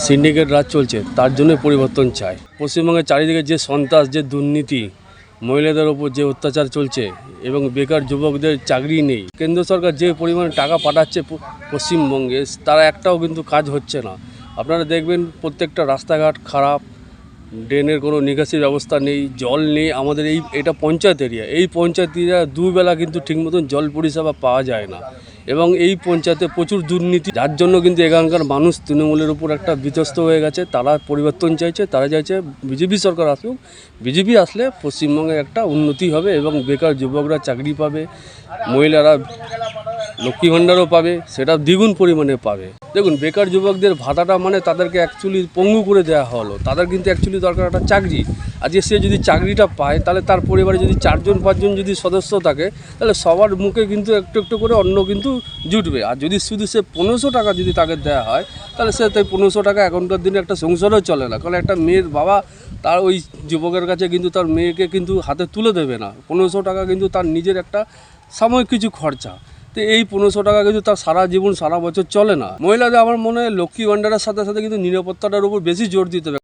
Syndicate রাজ চলছে, তার জন্য পরিবর্তন চাই। পশ্চিমবঙ্গের চারিদিকে যে সন্ত্রাস, যে দুর্নীতি, মহিলাদের ওপর যে অত্যাচার চলছে এবং বেকার যুবকদের চাকরি নেই, কেন্দ্র সরকার যে পরিমাণে টাকা পাঠাচ্ছে পশ্চিমবঙ্গে, তারা একটাও কিন্তু কাজ হচ্ছে না। আপনারা দেখবেন প্রত্যেকটা রাস্তাঘাট খারাপ, ড্রেনের কোনো নিকাশি ব্যবস্থা নেই, জল নেই। আমাদের এটা পঞ্চায়েত এরিয়া, এই পঞ্চায়েত এরিয়া দুবেলা কিন্তু ঠিক মতন জল পরিষেবা পাওয়া যায় না এবং এই পঞ্চায়েতে প্রচুর দুর্নীতি, যার জন্য কিন্তু এখানকার মানুষ তৃণমূলের উপর একটা বিধ্বস্ত হয়ে গেছে। তারা পরিবর্তন চাইছে, তারা চাইছে বিজেপি সরকার আসুক। বিজেপি আসলে পশ্চিমবঙ্গে একটা উন্নতি হবে এবং বেকার যুবকরা চাকরি পাবে, মহিলারা লক্ষ্মী ভাণ্ডারও পাবে, সেটা দ্বিগুণ পরিমাণে পাবে। দেখুন, বেকার যুবকদের ভাতাটা মানে তাদেরকে অ্যাকচুয়ালি পঙ্গু করে দেওয়া হলো। তাদের কিন্তু অ্যাকচুয়ালি দরকার একটা চাকরি। আজকে সে যদি চাকরিটা পায়, তাহলে তার পরিবারে যদি 4-5 যদি সদস্য থাকে, তাহলে সবার মুখে কিন্তু একটু একটু করে অন্ন কিন্তু জুটবে। আর যদি শুধু সে 1500 টাকা যদি তাকে দেওয়া হয়, তাহলে সে তাই 1500 টাকা এখনকার দিনে একটা সংসারও চলে না। কারণ একটা মেয়ের বাবা তার ওই যুবকের কাছে কিন্তু তার মেয়েকে কিন্তু হাতে তুলে দেবে না। 1500 টাকা কিন্তু তার নিজের একটা সাময়িক কিছু খরচা। তো এই 1500 টাকা কিন্তু তার সারা জীবন সারা বছর চলে না। মহিলাদের আমার মনে হয় লক্ষ্মী ভাণ্ডারের সাথে সাথে কিন্তু নিরাপত্তাটার উপর বেশি জোর দিতে হবে।